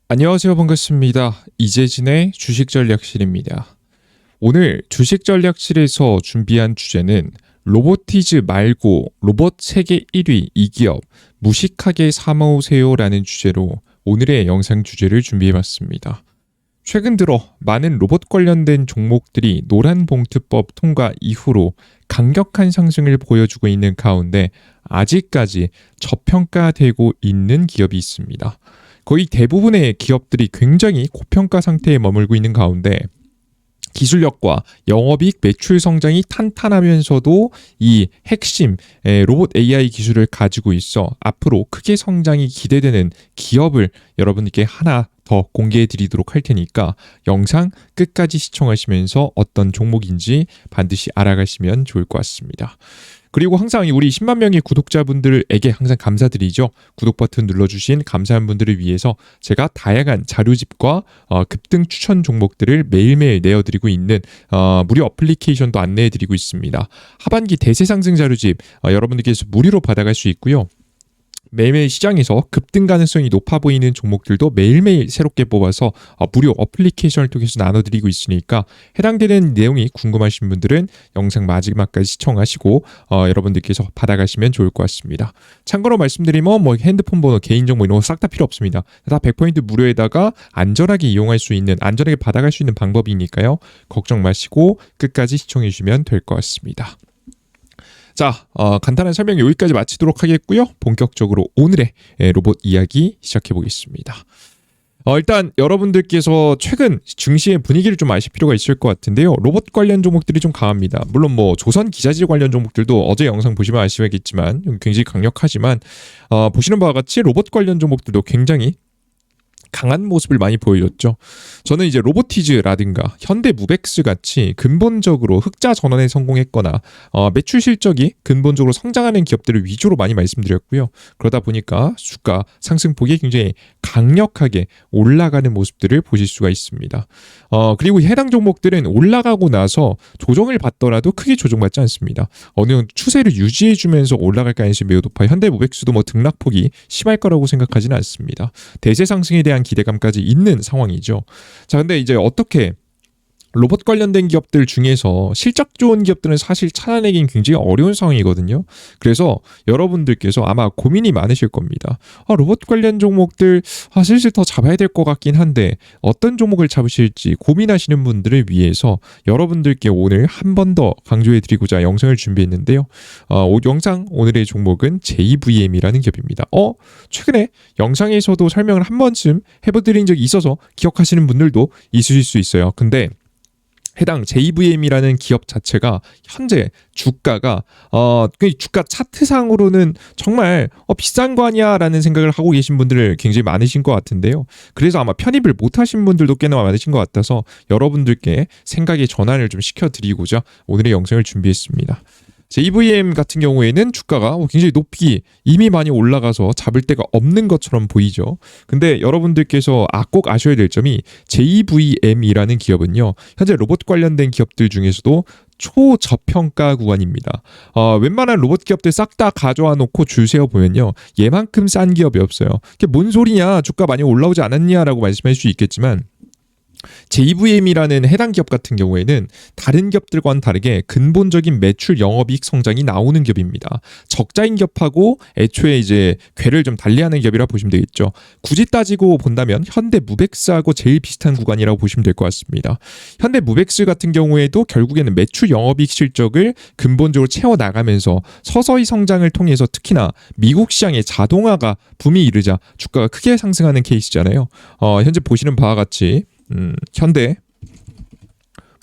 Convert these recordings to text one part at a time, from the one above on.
안녕하세요. 반갑습니다. 이재진의 주식전략실입니다. 오늘 주식전략실에서 준비한 주제는 로보티즈 말고 로봇 세계 1위 이 기업 무식하게 사모으세요라는 주제로 오늘의 영상 주제를 준비해봤습니다. 최근 들어 많은 로봇 관련된 종목들이 노란봉투법 통과 이후로 강력한 상승을 보여주고 있는 가운데 아직까지 저평가되고 있는 기업이 있습니다. 거의 대부분의 기업들이 굉장히 고평가 상태에 머물고 있는 가운데 기술력과 영업이익 매출 성장이 탄탄하면서도 이 핵심 로봇 AI 기술을 가지고 있어 앞으로 크게 성장이 기대되는 기업을 여러분께 하나 더 공개해 드리도록 할 테니까 영상 끝까지 시청하시면서 어떤 종목인지 반드시 알아가시면 좋을 것 같습니다. 그리고 항상 우리 10만 명의 구독자분들에게 항상 감사드리죠. 구독 버튼 눌러주신 감사한 분들을 위해서 제가 다양한 자료집과 급등 추천 종목들을 매일매일 내어드리고 있는 무료 어플리케이션도 안내해드리고 있습니다. 하반기 대세 상승 자료집 여러분들께서 무료로 받아갈 수 있고요. 매일매일 시장에서 급등 가능성이 높아 보이는 종목들도 매일매일 새롭게 뽑아서 무료 어플리케이션을 통해서 나눠드리고 있으니까 해당되는 내용이 궁금하신 분들은 영상 마지막까지 시청하시고 여러분들께서 받아가시면 좋을 것 같습니다. 참고로 말씀드리면 핸드폰 번호, 개인정보 이런 거 싹 다 필요 없습니다. 다 100% 무료에다가 안전하게 이용할 수 있는, 안전하게 받아갈 수 있는 방법이니까요. 걱정 마시고 끝까지 시청해 주시면 될 것 같습니다. 자, 간단한 설명 여기까지 마치도록 하겠고요. 본격적으로 오늘의 로봇 이야기 시작해 보겠습니다. 일단 여러분들께서 최근 증시의 분위기를 좀 아실 필요가 있을 것 같은데요. 로봇 관련 종목들이 좀 강합니다. 물론 조선 기자재 관련 종목들도 어제 영상 보시면 아시겠지만 굉장히 강력하지만 보시는 바와 같이 로봇 관련 종목들도 굉장히 강한 모습을 많이 보여줬죠. 저는 이제 로보티즈라든가 현대무벡스 같이 근본적으로 흑자 전환에 성공했거나 매출 실적이 근본적으로 성장하는 기업들을 위주로 많이 말씀드렸고요. 그러다 보니까 주가 상승폭이 굉장히 강력하게 올라가는 모습들을 보실 수가 있습니다. 그리고 해당 종목들은 올라가고 나서 조정을 받더라도 크게 조정받지 않습니다. 어느 정도 추세를 유지해주면서 올라갈 가능성이 매우 높아요. 현대무벡스도 등락폭이 심할 거라고 생각하지는 않습니다. 대세 상승에 대한 기대감까지 있는 상황이죠. 자, 근데 이제 어떻게 로봇 관련된 기업들 중에서 실적 좋은 기업들은 사실 찾아내긴 굉장히 어려운 상황이거든요. 그래서 여러분들께서 아마 고민이 많으실 겁니다. 로봇 관련 종목들 슬슬 더 잡아야 될 것 같긴 한데 어떤 종목을 잡으실지 고민하시는 분들을 위해서 여러분들께 오늘 한 번 더 강조해드리고자 영상을 준비했는데요. 영상 오늘의 종목은 JVM이라는 기업입니다. 최근에 영상에서도 설명을 한 번쯤 해드린 적이 있어서 기억하시는 분들도 있으실 수 있어요. 근데 해당 JVM이라는 기업 자체가 현재 주가가 주가 차트상으로는 정말 비싼 거 아니야 라는 생각을 하고 계신 분들 굉장히 많으신 것 같은데요. 그래서 아마 편입을 못 하신 분들도 꽤나 많으신 것 같아서 여러분들께 생각의 전환을 좀 시켜드리고자 오늘의 영상을 준비했습니다. JVM 같은 경우에는 주가가 굉장히 높이 이미 많이 올라가서 잡을 데가 없는 것처럼 보이죠. 근데 여러분들께서 꼭 아셔야 될 점이 JVM이라는 기업은요. 현재 로봇 관련된 기업들 중에서도 초저평가 구간입니다. 웬만한 로봇 기업들 싹 다 가져와 놓고 줄 세워 보면요. 얘만큼 싼 기업이 없어요. 그게 뭔 소리냐? 주가 많이 올라오지 않았냐라고 말씀할 수 있겠지만 JVM이라는 해당 기업 같은 경우에는 다른 기업들과는 다르게 근본적인 매출 영업이익 성장이 나오는 기업입니다. 적자인 기업하고 애초에 이제 궤를 좀 달리하는 기업이라 보시면 되겠죠. 굳이 따지고 본다면 현대무벡스하고 제일 비슷한 구간이라고 보시면 될 것 같습니다. 현대무벡스 같은 경우에도 결국에는 매출 영업이익 실적을 근본적으로 채워나가면서 서서히 성장을 통해서 특히나 미국 시장의 자동화가 붐이 이르자 주가가 크게 상승하는 케이스잖아요. 현재 보시는 바와 같이 현대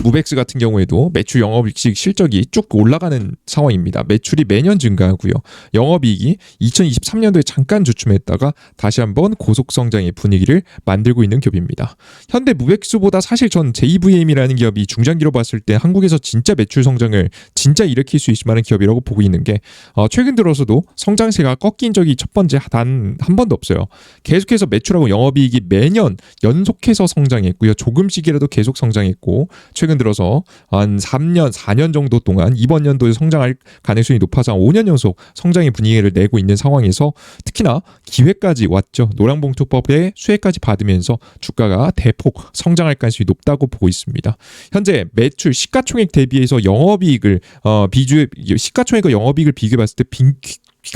무벡스 같은 경우에도 매출 영업이익 실적이 쭉 올라가는 상황입니다. 매출이 매년 증가하고요. 영업이익이 2023년도에 잠깐 주춤했다가 다시 한번 고속성장의 분위기를 만들고 있는 기업입니다. 현대 무벡스보다 사실 전 JVM이라는 기업이 중장기로 봤을 때 한국에서 진짜 매출 성장을 진짜 일으킬 수 있을 만한 기업이라고 보고 있는 게 최근 들어서도 성장세가 꺾인 적이 첫 번째 단 한 번도 없어요. 계속해서 매출하고 영업이익이 매년 연속해서 성장했고요. 조금씩이라도 계속 성장했고 최근 최근 들어서 한 3년, 4년 정도 동안 이번 연도에 성장할 가능성이 높아서 5년 연속 성장의 분위기를 내고 있는 상황에서 특히나 기회까지 왔죠. 노란봉투법의 수혜까지 받으면서 주가가 대폭 성장할 가능성이 높다고 보고 있습니다. 현재 매출 시가총액 대비해서 영업이익을 시가총액과 영업이익을 비교해봤을 때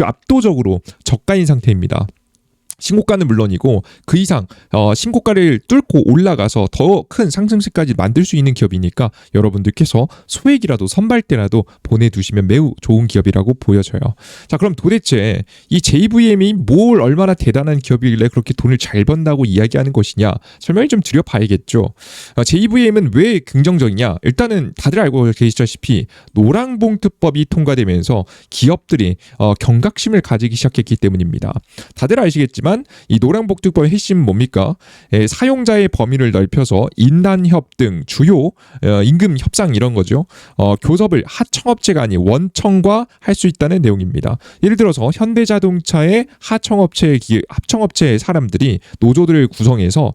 압도적으로 저가인 상태입니다. 신고가는 물론이고 그 이상 신고가를 뚫고 올라가서 더 큰 상승세까지 만들 수 있는 기업이니까 여러분들께서 소액이라도 선발대라도 보내두시면 매우 좋은 기업이라고 보여져요. 자, 그럼 도대체 이 JVM이 뭘 얼마나 대단한 기업이길래 그렇게 돈을 잘 번다고 이야기하는 것이냐 설명을 좀 드려봐야겠죠. JVM은 왜 긍정적이냐? 일단은 다들 알고 계시다시피 노란봉투법이 통과되면서 기업들이 경각심을 가지기 시작했기 때문입니다. 다들 아시겠지만 이 노란봉투법의 핵심은 뭡니까? 사용자의 범위를 넓혀서 인단협 등 주요 임금 협상 이런 거죠. 교섭을 하청업체가 아닌 원청과 할 수 있다는 내용입니다. 예를 들어서 현대자동차의 합청업체 사람들이 노조들을 구성해서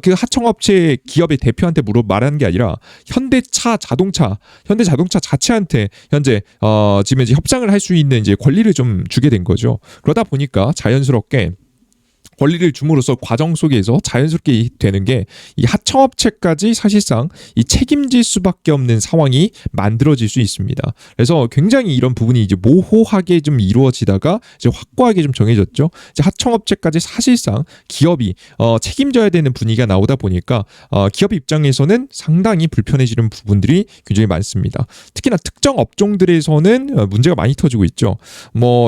그 하청업체 기업의 대표한테 말하는 게 아니라 현대자동차 자체한테 현재 지금 이제 협상을 할 수 있는 이제 권리를 좀 주게 된 거죠. 그러다 보니까 자연스럽게 권리를 줌으로써 과정 속에서 자연스럽게 되는 게 이 하청업체까지 사실상 이 책임질 수밖에 없는 상황이 만들어질 수 있습니다. 그래서 굉장히 이런 부분이 이제 모호하게 좀 이루어지다가 이제 확고하게 좀 정해졌죠. 이제 하청업체까지 사실상 기업이 책임져야 되는 분위기가 나오다 보니까 기업 입장에서는 상당히 불편해지는 부분들이 굉장히 많습니다. 특히나 특정 업종들에서는 문제가 많이 터지고 있죠.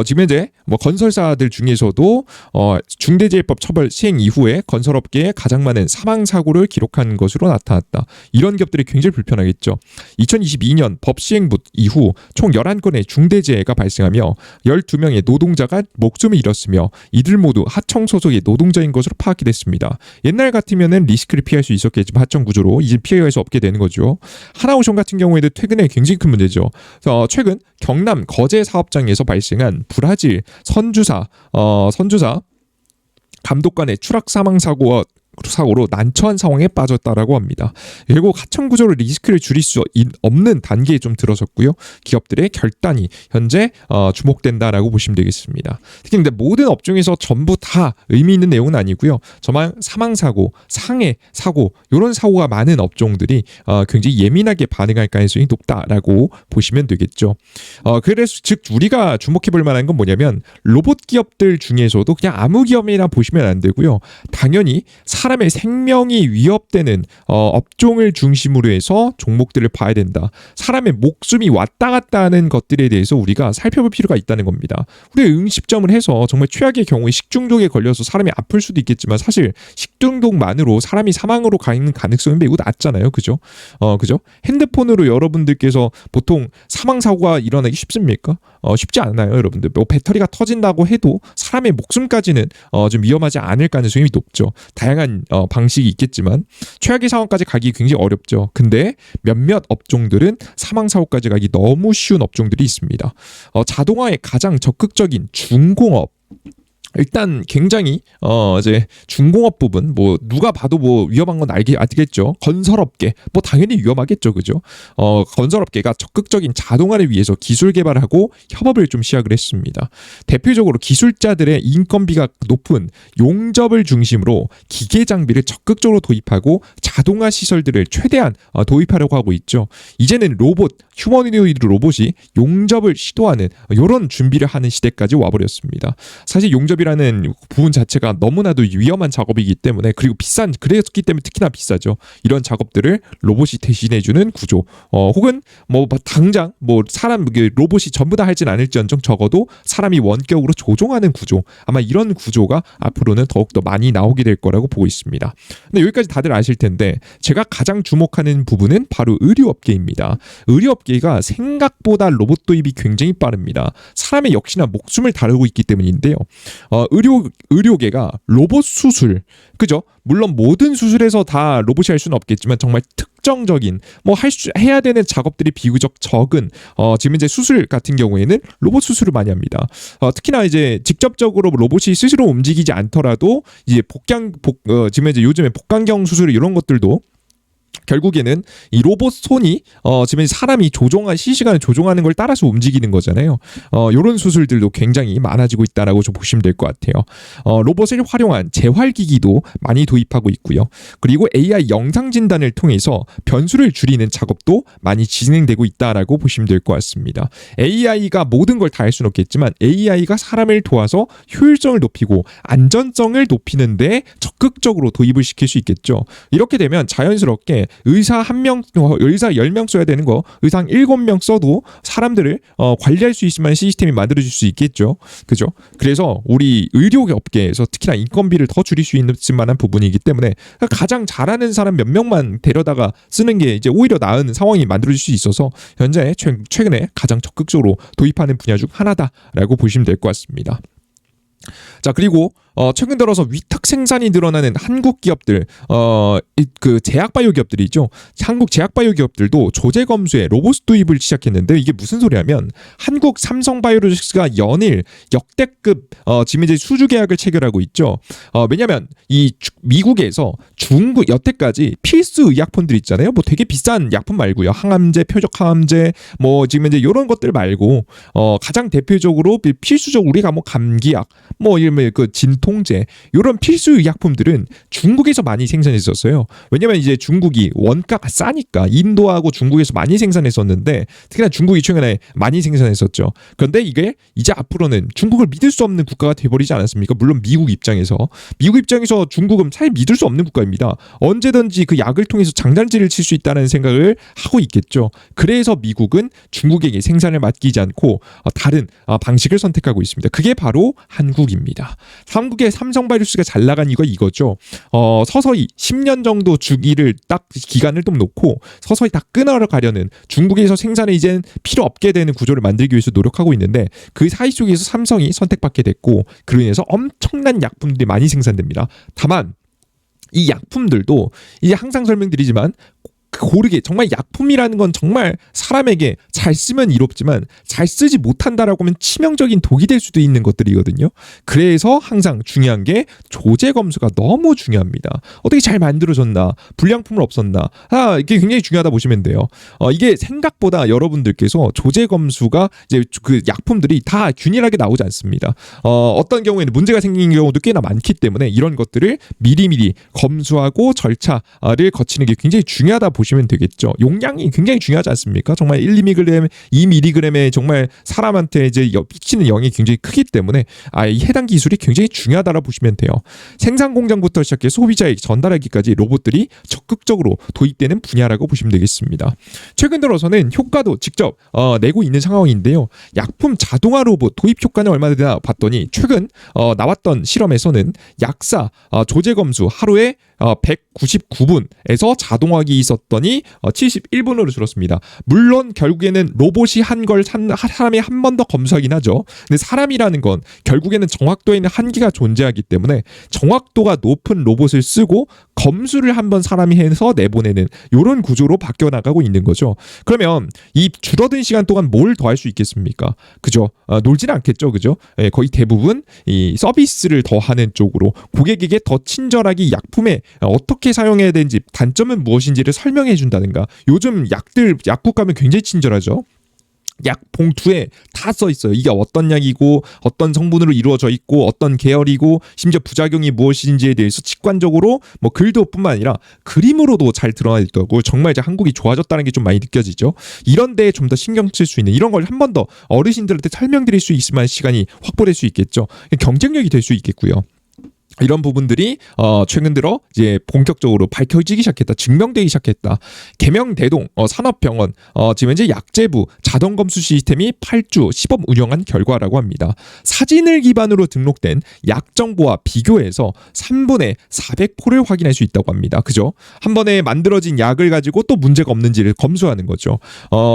지금 현재 건설사들 중에서도 중대재해법 처벌 시행 이후에 건설업계에 가장 많은 사망 사고를 기록한 것으로 나타났다. 이런 기업들이 굉장히 불편하겠죠. 2022년 법 시행 이후 총 11건의 중대재해가 발생하며 12명의 노동자가 목숨을 잃었으며 이들 모두 하청 소속의 노동자인 것으로 파악이 됐습니다. 옛날 같으면은 리스크를 피할 수 있었겠지만 하청 구조로 이제 피할 수 없게 되는 거죠. 하나오션 같은 경우에도 최근에 굉장히 큰 문제죠. 최근 경남 거제 사업장에서 발생한 브라질 선주사 감독관의 추락 사망 사고로 난처한 상황에 빠졌다라고 합니다. 결국 하청 구조로 리스크를 줄일 수 없는 단계에 좀 들어섰고요. 기업들의 결단이 현재 주목된다라고 보시면 되겠습니다. 특히 근데 모든 업종에서 전부 다 의미 있는 내용은 아니고요. 사망 사고, 상해 사고 이런 사고가 많은 업종들이 굉장히 예민하게 반응할 가능성이 높다라고 보시면 되겠죠. 그래서 즉 우리가 주목해 볼 만한 건 뭐냐면 로봇 기업들 중에서도 그냥 아무 기업이나 보시면 안 되고요. 당연히 사람의 생명이 위협되는 업종을 중심으로 해서 종목들을 봐야 된다. 사람의 목숨이 왔다 갔다 하는 것들에 대해서 우리가 살펴볼 필요가 있다는 겁니다. 우리가 응시점을 해서 정말 최악의 경우에 식중독에 걸려서 사람이 아플 수도 있겠지만 사실 식중독만으로 사람이 사망으로 가는 가능성이 매우 낮잖아요. 그죠? 그죠? 핸드폰으로 여러분들께서 보통 사망 사고가 일어나기 쉽습니까? 쉽지 않아요, 여러분들. 배터리가 터진다고 해도 사람의 목숨까지는 좀 위험하지 않을 가능성이 높죠. 다양한 방식이 있겠지만 최악의 상황까지 가기 굉장히 어렵죠. 근데 몇몇 업종들은 사망 사고까지 가기 너무 쉬운 업종들이 있습니다. 자동화의 가장 적극적인 중공업. 일단 굉장히 이제 중공업 부분 누가 봐도 위험한 건 알겠죠. 건설업계 당연히 위험하겠죠, 그죠? 건설업계가 적극적인 자동화를 위해서 기술 개발하고 협업을 좀 시작을 했습니다. 대표적으로 기술자들의 인건비가 높은 용접을 중심으로 기계 장비를 적극적으로 도입하고 자동화 시설들을 최대한 도입하려고 하고 있죠. 이제는 휴머노이드 로봇이 용접을 시도하는 이런 준비를 하는 시대까지 와버렸습니다. 사실 용접이라는 부분 자체가 너무나도 위험한 작업이기 때문에 그리고 그랬기 때문에 특히나 비싸죠. 이런 작업들을 로봇이 대신해주는 구조 혹은 당장 사람 로봇이 전부 다 할진 않을지언정 적어도 사람이 원격으로 조종하는 구조 아마 이런 구조가 앞으로는 더욱더 많이 나오게 될 거라고 보고 있습니다. 근데 여기까지 다들 아실 텐데 제가 가장 주목하는 부분은 바로 의료업계입니다. 의료업계가 생각보다 로봇 도입이 굉장히 빠릅니다. 사람의 역시나 목숨을 다루고 있기 때문인데요. 의료계가 로봇 수술, 그죠? 물론 모든 수술에서 다 로봇이 할 수는 없겠지만 정말 특정적인 해야 되는 작업들이 비교적 적은 지금 이제 수술 같은 경우에는 로봇 수술을 많이 합니다. 특히나 이제 직접적으로 로봇이 스스로 움직이지 않더라도 이제 지금 이제 요즘에 복강경 수술 이런 것들도 결국에는 이 로봇 손이 지금 사람이 조종한 실시간을 조종하는 걸 따라서 움직이는 거잖아요. 이런 수술들도 굉장히 많아지고 있다라고 좀 보시면 될 것 같아요. 로봇을 활용한 재활기기도 많이 도입하고 있고요. 그리고 AI 영상 진단을 통해서 변수를 줄이는 작업도 많이 진행되고 있다라고 보시면 될 것 같습니다. AI가 모든 걸 다 할 수는 없겠지만 AI가 사람을 도와서 효율성을 높이고 안전성을 높이는데 적극적으로 도입을 시킬 수 있겠죠. 이렇게 되면 자연스럽게 의사 10명 써야 되는 거 의사 7명 써도 사람들을 관리할 수 있을 만한 시스템이 만들어질 수 있겠죠. 그죠? 그래서 우리 의료 업계에서 특히나 인건비를 더 줄일 수 있을 만한 부분이기 때문에 가장 잘하는 사람 몇 명만 데려다가 쓰는 게 이제 오히려 나은 상황이 만들어질 수 있어서 현재 최근에 가장 적극적으로 도입하는 분야 중 하나다라고 보시면 될 것 같습니다. 자, 그리고 최근 들어서 위탁 생산이 늘어나는 한국 기업들, 그 제약바이오 기업들이 있죠. 한국 제약바이오 기업들도 조제 검수에 로봇 도입을 시작했는데 이게 무슨 소리냐면 한국 삼성바이오로직스가 연일 역대급 지금 이제 수주 계약을 체결하고 있죠. 왜냐면 이 미국에서 중국 여태까지 필수 의약품들 있잖아요. 뭐 되게 비싼 약품 말고요. 항암제, 표적 항암제, 뭐 지금 이제 이런 것들 말고 가장 대표적으로 필수적 우리가 뭐 감기약, 뭐 이런 그 진통제 이런 필수 의약품들은 중국에서 많이 생산했었어요. 왜냐면 이제 중국이 원가가 싸니까 인도하고 중국에서 많이 생산했었는데 특히나 중국이 최근에 많이 생산했었죠. 그런데 이게 이제 앞으로는 중국을 믿을 수 없는 국가가 돼버리지 않았습니까? 물론 미국 입장에서 중국은 사실 믿을 수 없는 국가입니다. 언제든지 그 약을 통해서 장단지를 칠 수 있다는 생각을 하고 있겠죠. 그래서 미국은 중국에게 생산을 맡기지 않고 다른 방식을 선택하고 있습니다. 그게 바로 한국입니다. 한국의 삼성바이오로직스가 잘 나간 이유가 이거죠. 서서히 10년 정도 주기를 딱 기간을 좀 놓고 서서히 다 끊어가려는 중국에서 생산에 이제는 필요 없게 되는 구조를 만들기 위해서 노력하고 있는데 그 사이 속에서 삼성이 선택받게 됐고 그로 인해서 엄청난 약품들이 많이 생산됩니다. 다만 이 약품들도 이제 항상 설명드리지만 고르게 정말 약품이라는 건 정말 사람에게 잘 쓰면 이롭지만 잘 쓰지 못한다라고 하면 치명적인 독이 될 수도 있는 것들이거든요. 그래서 항상 중요한 게 조제 검수가 너무 중요합니다. 어떻게 잘 만들어졌나, 불량품은 없었나, 이게 굉장히 중요하다 보시면 돼요. 이게 생각보다 여러분들께서 조제 검수가 이제 그 약품들이 다 균일하게 나오지 않습니다. 어떤 경우에는 문제가 생긴 경우도 꽤나 많기 때문에 이런 것들을 미리미리 검수하고 절차를 거치는 게 굉장히 중요하다 보시면 되겠죠. 용량이 굉장히 중요하지 않습니까? 정말 1mg, 2mg에 정말 사람한테 이제 미치는 영향이 굉장히 크기 때문에 이 해당 기술이 굉장히 중요하다고 보시면 돼요. 생산 공장부터 시작해 소비자에게 전달하기까지 로봇들이 적극적으로 도입되는 분야라고 보시면 되겠습니다. 최근 들어서는 효과도 직접 내고 있는 상황인데요. 약품 자동화 로봇 도입 효과는 얼마나 되나 봤더니 최근 나왔던 실험에서는 약사 조제 검수 하루에 199분에서 자동화기 있었더니 71분으로 줄었습니다. 물론 결국에는 로봇이 한 걸 사람이 한 번 더 검수하긴 하죠. 근데 사람이라는 건 결국에는 정확도에는 한계가 존재하기 때문에 정확도가 높은 로봇을 쓰고 검수를 한번 사람이 해서 내보내는 이런 구조로 바뀌어 나가고 있는 거죠. 그러면 이 줄어든 시간 동안 뭘 더 할 수 있겠습니까? 그죠? 놀지는 않겠죠, 그죠? 거의 대부분 이 서비스를 더 하는 쪽으로 고객에게 더 친절하게 약품에 어떻게 사용해야 되는지 단점은 무엇인지를 설명해 준다든가. 요즘 약국 가면 굉장히 친절하죠. 약 봉투에 다 써 있어요. 이게 어떤 약이고 어떤 성분으로 이루어져 있고 어떤 계열이고 심지어 부작용이 무엇인지에 대해서 직관적으로 뭐 글도 뿐만 아니라 그림으로도 잘 드러나 있더라고요. 정말 이제 한국이 좋아졌다는 게 좀 많이 느껴지죠. 이런 데에 좀 더 신경 쓸 수 있는 이런 걸 한 번 더 어르신들한테 설명드릴 수 있을 만한 시간이 확보될 수 있겠죠. 경쟁력이 될 수 있겠고요. 이런 부분들이 최근 들어 이제 본격적으로 밝혀지기 시작했다. 증명되기 시작했다. 계명대동 산업병원 지금 현재 약제부 자동검수 시스템이 8주 시범 운영한 결과라고 합니다. 사진을 기반으로 등록된 약 정보와 비교해서 3분의 400포를 확인할 수 있다고 합니다. 그죠? 한 번에 만들어진 약을 가지고 또 문제가 없는지를 검수하는 거죠.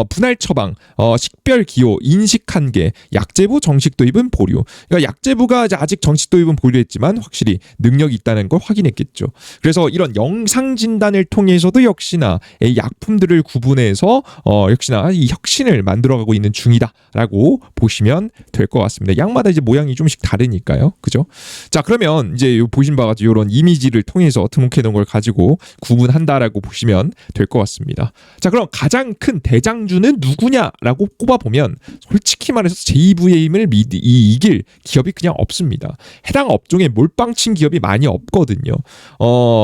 분할 처방, 식별 기호, 인식 한계, 약제부 정식 도입은 보류. 그러니까 약제부가 아직 정식 도입은 보류했지만 확실히 기업들이 능력이 있다는 걸 확인했겠죠. 그래서 이런 영상 진단을 통해서도 역시나 이 약품들을 구분해서 역시나 이 혁신을 만들어가고 있는 중이다라고 보시면 될 것 같습니다. 약마다 이제 모양이 좀씩 다르니까요, 그죠? 자, 그러면 이제 보신 바와 같이 이런 이미지를 통해서 등록해 놓은 걸 가지고 구분한다라고 보시면 될 것 같습니다. 자, 그럼 가장 큰 대장주는 누구냐라고 꼽아보면 솔직히 말해서 JVM을 이길 기업이 그냥 없습니다. 해당 업종에 몰빵친 기업이 많이 없거든요.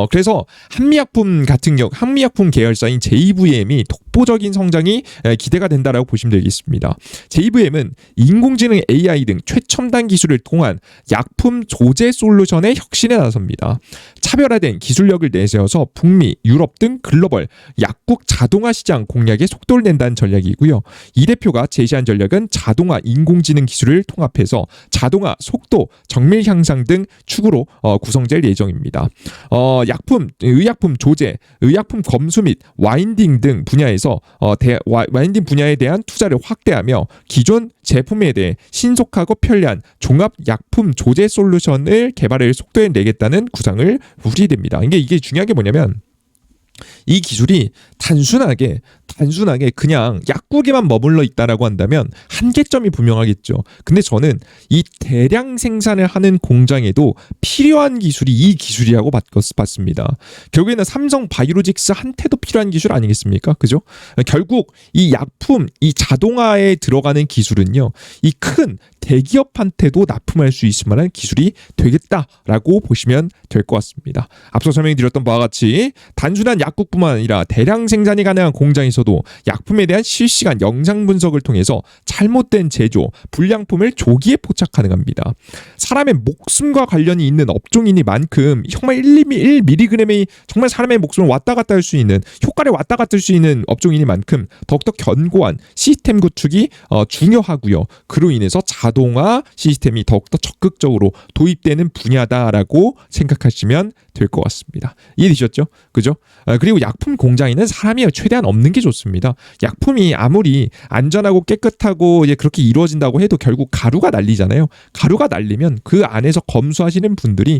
그래서 한미약품 같은 경우 한미약품 계열사인 JVM이 독보적인 성장이 기대가 된다라고 보시면 되겠습니다. JVM은 인공지능 AI 등 최첨단 기술을 통한 약품 조제 솔루션의 혁신에 나섭니다. 차별화된 기술력을 내세워서 북미, 유럽 등 글로벌 약국 자동화 시장 공략에 속도를 낸다는 전략이고요. 이 대표가 제시한 전략은 자동화, 인공지능 기술을 통합해서 자동화, 속도, 정밀 향상 등 축으로 구성될 예정입니다. 의약품 조제, 의약품 검수 및 와인딩 등 분야에서 와인딩 분야에 대한 투자를 확대하며 기존 제품에 대해 신속하고 편리한 종합 약품 조제 솔루션을 개발을 속도에 내겠다는 구상을 우리됩니다. 이게 중요한 게 뭐냐면 이 기술이 단순하게 그냥 약국에만 머물러 있다라고 한다면 한계점이 분명하겠죠. 근데 저는 이 대량 생산을 하는 공장에도 필요한 기술이 이 기술이라고 봤습니다. 결국에는 삼성 바이오로직스한테도 필요한 기술 아니겠습니까? 그죠? 결국 이 약품, 이 자동화에 들어가는 기술은요, 이 큰 대기업한테도 납품할 수 있을 만한 기술이 되겠다라고 보시면 될 것 같습니다. 앞서 설명드렸던 바와 같이 단순한 약국뿐만 아니라 대량 생산이 가능한 공장에서도 약품에 대한 실시간 영상 분석을 통해서 잘못된 제조, 불량품을 조기에 포착 가능합니다. 사람의 목숨과 관련이 있는 업종이니만큼 정말 1mg이 정말 사람의 목숨을 왔다 갔다 할 수 있는, 효과를 왔다 갔다 할 수 있는 업종이니만큼 더욱더 견고한 시스템 구축이 중요하고요. 그로 인해서 자동화 시스템이 더욱더 적극적으로 도입되는 분야다라고 생각하시면 될 것 같습니다. 이해되셨죠? 그죠? 그리고 약품 공장에는 사람이 최대한 없는 게 좋습니다. 약품이 아무리 안전하고 깨끗하고 이제 그렇게 이루어진다고 해도 결국 가루가 날리잖아요. 가루가 날리면 그 안에서 검수하시는 분들이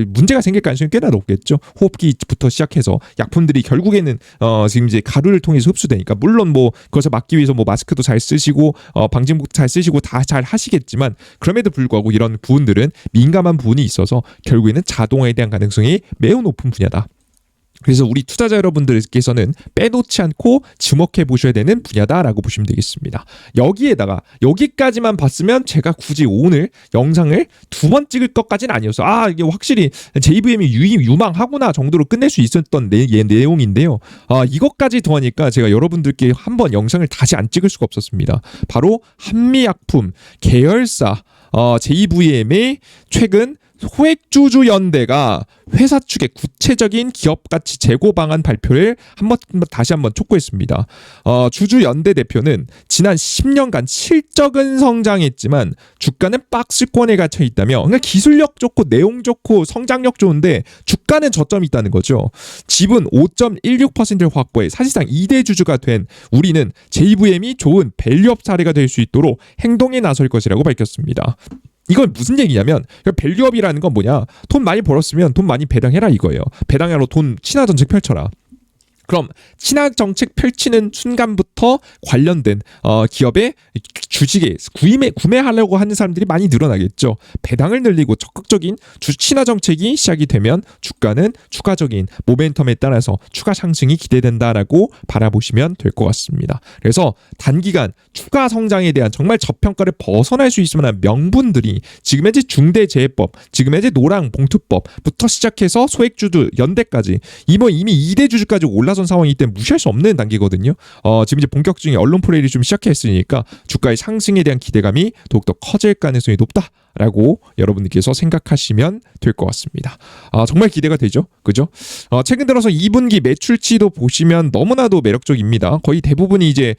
문제가 생길 가능성이 꽤나 높겠죠. 호흡기부터 시작해서 약품들이 결국에는 지금 이제 가루를 통해서 흡수되니까, 물론 뭐 그것을 막기 위해서 뭐 마스크도 잘 쓰시고 방진복 잘 쓰시고 다 잘 하시겠지만, 그럼에도 불구하고 이런 부분들은 민감한 부분이 있어서 결국에는 자동화에 대한 가능성이 매우 높은 분야다. 그래서 우리 투자자 여러분들께서는 빼놓지 않고 주목해 보셔야 되는 분야다라고 보시면 되겠습니다. 여기에다가 여기까지만 봤으면 제가 굳이 오늘 영상을 2번 찍을 것까지는 아니었어. 이게 확실히 JVM이 유망하구나 정도로 끝낼 수 있었던 내용인데요. 이것까지 더하니까 제가 여러분들께 한번 영상을 다시 안 찍을 수가 없었습니다. 바로 한미약품 계열사 JVM의 최근 소액주주 연대가 회사 측의 구체적인 기업 가치 제고 방안 발표를 다시 한번 촉구했습니다. 주주 연대 대표는 지난 10년간 실적은 성장했지만 주가는 박스권에 갇혀 있다며, 그러니까 기술력 좋고 내용 좋고 성장력 좋은데 주가는 저점이 있다는 거죠. 지분 5.16%를 확보해 사실상 2대 주주가 된 우리는 JVM이 좋은 밸류업 사례가 될 수 있도록 행동에 나설 것이라고 밝혔습니다. 이건 무슨 얘기냐면, 밸류업이라는 건 뭐냐, 돈 많이 벌었으면 돈 많이 배당해라 이거예요. 배당하러 돈 친화 정책 펼쳐라. 그럼 친화 정책 펼치는 순간부터 관련된 기업의 주식에 구매하려고 하는 사람들이 많이 늘어나겠죠. 배당을 늘리고 적극적인 친화 정책이 시작이 되면 주가는 추가적인 모멘텀에 따라서 추가 상승이 기대된다라고 바라보시면 될 것 같습니다. 그래서 단기간 추가 성장에 대한 정말 저평가를 벗어날 수 있을 만한 명분들이 지금 현재 중대재해법, 지금 현재 노랑봉투법부터 시작해서 소액주주 연대까지 이미 2대 주주까지 올라선 상황이기 때문에 무시할 수 없는 단계거든요. 지금 이제 본격적인 언론 플레이를 좀 시작했으니까 주가의 상승에 대한 기대감이 더욱더 커질 가능성이 높다라고 여러분들께서 생각하시면 될 것 같습니다. 정말 기대가 되죠, 그죠? 최근 들어서 2분기 매출치도 보시면 너무나도 매력적입니다. 거의 대부분이 이제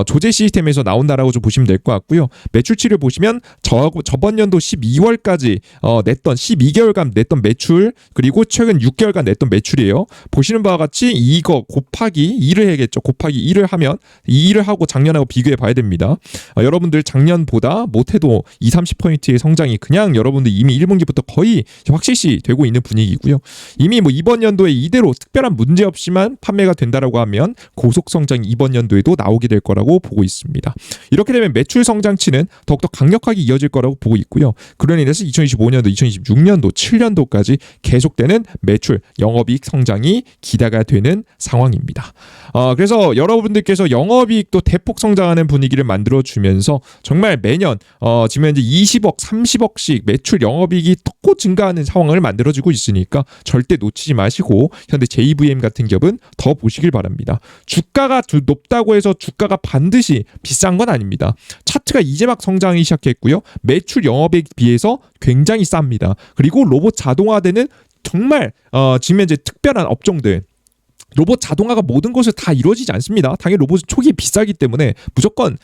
조제 시스템에서 나온다라고 좀 보시면 될 것 같고요. 매출치를 보시면 저번 연도 12월까지 냈던 12개월간 냈던 매출, 그리고 최근 6개월간 냈던 매출이에요. 보시는 바와 같이 이거 곱하기 2를 해야겠죠. 곱하기 2를 하면 2를 하고 작년하고 비교해 봐야 됩니다. 여러분들 작년보다 못해도 20-30%의 성장 성장이 그냥 여러분들 이미 1분기부터 거의 확실시 되고 있는 분위기고요. 이미 뭐 이번 연도에 이대로 특별한 문제 없이만 판매가 된다라고 하면 고속 성장이 이번 연도에도 나오게 될 거라고 보고 있습니다. 이렇게 되면 매출 성장치는 더욱더 강력하게 이어질 거라고 보고 있고요. 그런 인해서 2025년도, 2026년도, 7년도까지 계속되는 매출, 영업이익 성장이 기대가 되는 상황입니다. 그래서 여러분들께서 영업이익도 대폭 성장하는 분위기를 만들어주면서 정말 매년 지금 현재 20억, 30억씩 매출 영업이익이 톡고 증가하는 상황을 만들어주고 있으니까 절대 놓치지 마시고 현대 JVM 같은 기업은 더 보시길 바랍니다. 주가가 높다고 해서 주가가 반드시 비싼 건 아닙니다. 차트가 이제 막 성장이 시작했고요. 매출 영업이익에 비해서 굉장히 쌉니다. 그리고 로봇 자동화되는 정말 지금 현재 특별한 업종들, 로봇 자동화가 모든 것을 다 이루어지지 않습니다. 당연히 로봇은 초기에 비싸기 때문에 무조건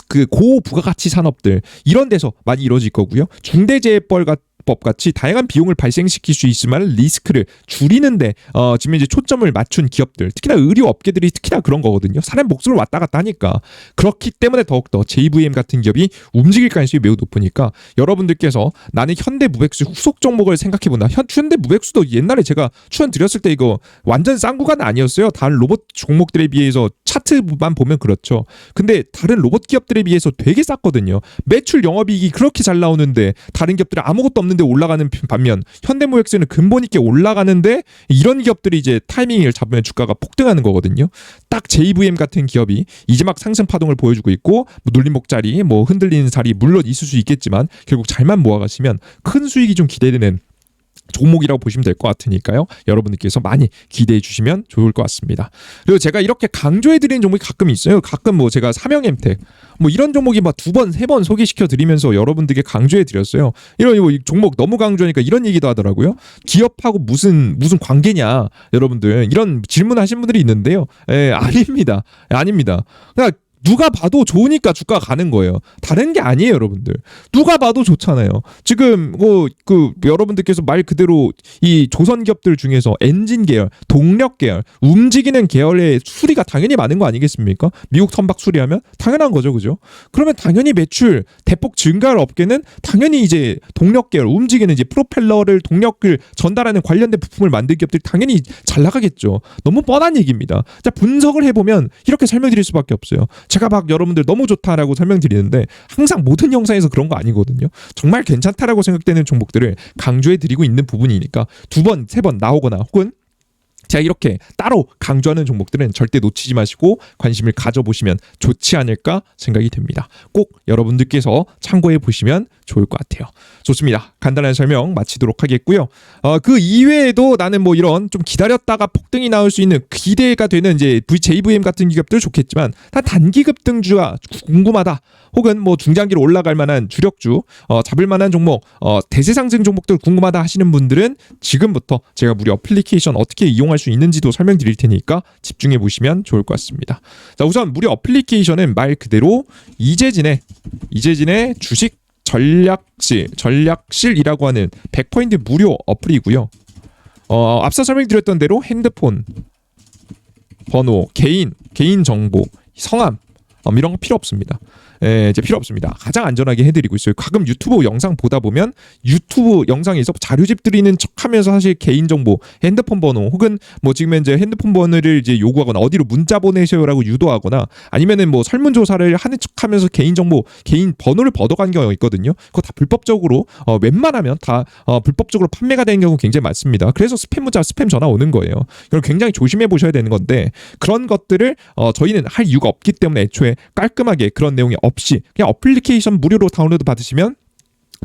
그 고부가가치 산업들 이런 데서 많이 이루어질 거고요. 중대재해법 같이 다양한 비용을 발생시킬 수 있을 만한 리스크를 줄이는데 지금 이제 초점을 맞춘 기업들, 특히나 의료 업계들이 특히나 그런 거거든요. 사람 목숨을 왔다 갔다 하니까. 그렇기 때문에 더욱더 JVM 같은 기업이 움직일 가능성이 매우 높으니까 여러분들께서 나는 현대무백수 후속 종목을 생각해본다. 현대무백수도 옛날에 제가 추천드렸을 때 이거 완전 싼 구간 아니었어요. 다른 로봇 종목들에 비해서 차트만 보면 그렇죠. 근데 다른 로봇 기업들에 비해서 되게 쌌거든요. 매출 영업이익이 그렇게 잘 나오는데 다른 기업들은 아무것도 없는데 올라가는 반면 현대무역스는 근본 있게 올라가는데 이런 기업들이 이제 타이밍을 잡으면 주가가 폭등하는 거거든요. 딱 JVM 같은 기업이 이제 막 상승 파동을 보여주고 있고 눌림목자리, 흔들리는 자리 물론 있을 수 있겠지만 결국 잘만 모아가시면 큰 수익이 좀 기대되는 종목이라고 보시면 될 것 같으니까요. 여러분들께서 많이 기대해 주시면 좋을 것 같습니다. 그리고 제가 이렇게 강조해 드리는 종목이 가끔 있어요. 가끔 제가 삼형엠텍 이런 종목이 막 2번, 3번 소개시켜 드리면서 여러분들께 강조해 드렸어요. 이런 종목 너무 강조하니까 이런 얘기도 하더라고요. 기업하고 무슨 관계냐, 여러분들 이런 질문하신 분들이 있는데요. 아닙니다. 그냥 누가 봐도 좋으니까 주가가 가는 거예요. 다른 게 아니에요, 여러분들. 누가 봐도 좋잖아요. 지금 여러분들께서 말 그대로 이 조선 기업들 중에서 엔진 계열, 동력 계열, 움직이는 계열의 수리가 당연히 많은 거 아니겠습니까? 미국 선박 수리하면 당연한 거죠, 그죠? 그러면 당연히 매출 대폭 증가할 업계는 당연히 이제 동력 계열, 움직이는 이제 프로펠러를 동력을 전달하는 관련된 부품을 만든 기업들이 당연히 잘 나가겠죠. 너무 뻔한 얘기입니다. 자, 분석을 해보면 이렇게 설명드릴 수밖에 없어요. 제가 막 여러분들 너무 좋다라고 설명드리는데 항상 모든 영상에서 그런 거 아니거든요. 정말 괜찮다라고 생각되는 종목들을 강조해드리고 있는 부분이니까 2번, 3번 나오거나 혹은 제가 이렇게 따로 강조하는 종목들은 절대 놓치지 마시고 관심을 가져보시면 좋지 않을까 생각이 됩니다. 꼭 여러분들께서 참고해 보시면 좋을 것 같아요. 좋습니다. 간단한 설명 마치도록 하겠고요. 그 이외에도 나는 이런 좀 기다렸다가 폭등이 나올 수 있는 기대가 되는 이제 JVM 같은 기업들 좋겠지만 단기 급등주가 궁금하다. 혹은 중장기로 올라갈 만한 주력주, 잡을 만한 종목, 대세 상승 종목들 궁금하다 하시는 분들은 지금부터 제가 무료 어플리케이션 어떻게 이용할 수 있는지도 설명드릴 테니까 집중해 보시면 좋을 것 같습니다. 자, 우선 무료 어플리케이션은 말 그대로 이재진의 주식 전략실이라고 하는 100포인트 무료 어플이고요. 앞서 설명드렸던 대로 핸드폰 번호, 개인 정보, 성함 이런 거 필요 없습니다. 이제 필요 없습니다. 가장 안전하게 해드리고 있어요. 가끔 유튜브 영상 보다 보면 유튜브 영상에서 자료집 드리는 척하면서 사실 개인정보, 핸드폰 번호 혹은 지금 현재 핸드폰 번호를 이제 요구하거나 어디로 문자 보내셔요라고 유도하거나 아니면은 설문조사를 하는 척하면서 개인정보, 개인 번호를 얻어간 경우가 있거든요. 그거 다 불법적으로 웬만하면 다 불법적으로 판매가 되는 경우 굉장히 많습니다. 그래서 스팸 문자, 스팸 전화 오는 거예요. 그럼 굉장히 조심해 보셔야 되는 건데 그런 것들을 저희는 할 이유가 없기 때문에 애초에 깔끔하게 그런 내용이 없이 그냥 어플리케이션 무료로 다운로드 받으시면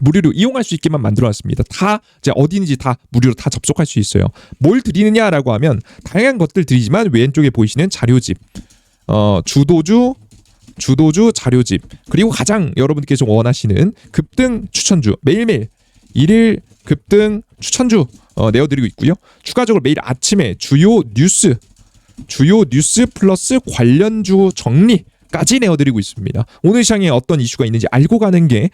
무료로 이용할 수 있게만 만들어놨습니다. 다 이제 어디든지 다 무료로 다 접속할 수 있어요. 뭘 드리느냐라고 하면 다양한 것들 드리지만 왼쪽에 보이시는 자료집, 주도주 자료집, 그리고 가장 여러분께서 원하시는 급등 추천주, 매일매일 일일 급등 추천주 내어드리고 있고요. 추가적으로 매일 아침에 주요 뉴스 플러스 관련주 정리 까지 내어드리고 있습니다. 오늘 시장에 어떤 이슈가 있는지 알고 가는 게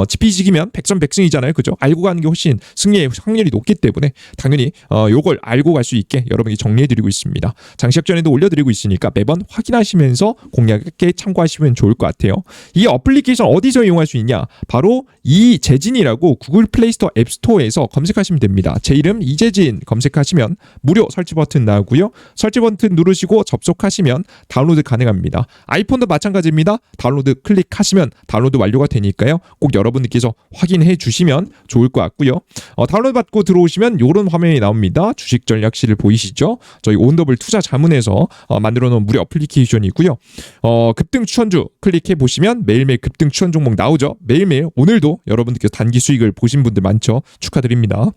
지피지기면 백전백승이잖아요. 그죠? 알고 가는 게 훨씬 승리의 확률이 높기 때문에 당연히 요걸 알고 갈 수 있게 여러분에게 정리해드리고 있습니다. 장시작 전에도 올려드리고 있으니까 매번 확인하시면서 공략에 참고하시면 좋을 것 같아요. 이 어플리케이션 어디서 이용할 수 있냐? 바로 이재진이라고 구글 플레이스토어 앱스토어에서 검색하시면 됩니다. 제 이름 이재진 검색하시면 무료 설치 버튼 나오고요. 설치 버튼 누르시고 접속하시면 다운로드 가능합니다. 아이폰도 마찬가지입니다. 다운로드 클릭하시면 다운로드 완료가 되니까요. 꼭 여러분들께서 확인해 주시면 좋을 것 같고요. 다운로드 받고 들어오시면 이런 화면이 나옵니다. 주식 전략실을 보이시죠? 저희 온더블 투자 자문에서 만들어 놓은 무료 어플리케이션이고요. 급등 추천주 클릭해 보시면 매일매일 급등 추천 종목 나오죠. 매일매일 오늘도 여러분들께서 단기 수익을 보신 분들 많죠. 축하드립니다.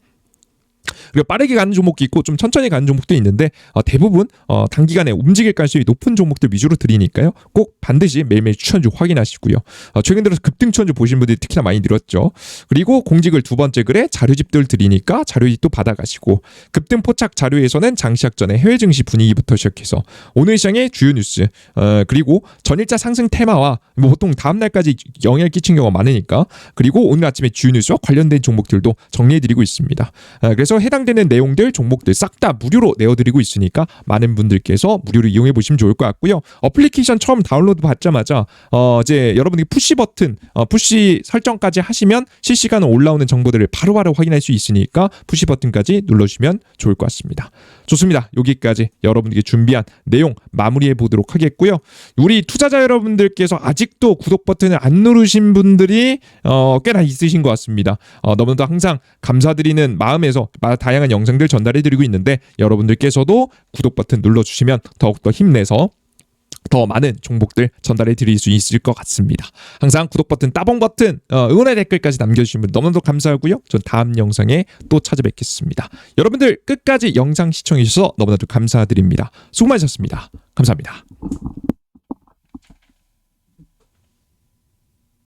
그리고 빠르게 가는 종목도 있고 좀 천천히 가는 종목도 있는데 대부분 단기간에 움직일 가능성이 높은 종목들 위주로 드리니까요. 꼭 반드시 매일매일 추천주 확인하시고요. 최근 들어서 급등 추천주 보신 분들이 특히나 많이 늘었죠. 그리고 공직을 두 번째 글에 자료집들 드리니까 자료집도 받아가시고 급등 포착 자료에서는 장시작 전에 해외 증시 분위기부터 시작해서 오늘 시장의 주요 뉴스 그리고 전일자 상승 테마와 보통 다음 날까지 영향을 끼친 경우가 많으니까 그리고 오늘 아침에 주요 뉴스와 관련된 종목들도 정리해드리고 있습니다. 그래서 해당되는 내용들 종목들 싹 다 무료로 내어드리고 있으니까 많은 분들께서 무료로 이용해 보시면 좋을 것 같고요. 어플리케이션 처음 다운로드 받자마자 이제 여러분들이 푸시 버튼 푸시 설정까지 하시면 실시간으로 올라오는 정보들을 바로바로 확인할 수 있으니까 푸시 버튼까지 눌러주시면 좋을 것 같습니다. 좋습니다. 여기까지 여러분들께 준비한 내용 마무리해 보도록 하겠고요. 우리 투자자 여러분들께서 아직도 구독 버튼을 안 누르신 분들이 꽤나 있으신 것 같습니다. 너무나도 항상 감사드리는 마음에서 다양한 영상들 전달해드리고 있는데 여러분들께서도 구독 버튼 눌러주시면 더욱더 힘내서 더 많은 종목들 전달해 드릴 수 있을 것 같습니다. 항상 구독 버튼, 따봉 버튼, 응원의 댓글까지 남겨주시면 너무나도 감사하고요. 전 다음 영상에 또 찾아뵙겠습니다. 여러분들 끝까지 영상 시청해 주셔서 너무나도 감사드립니다. 수고 많으셨습니다. 감사합니다.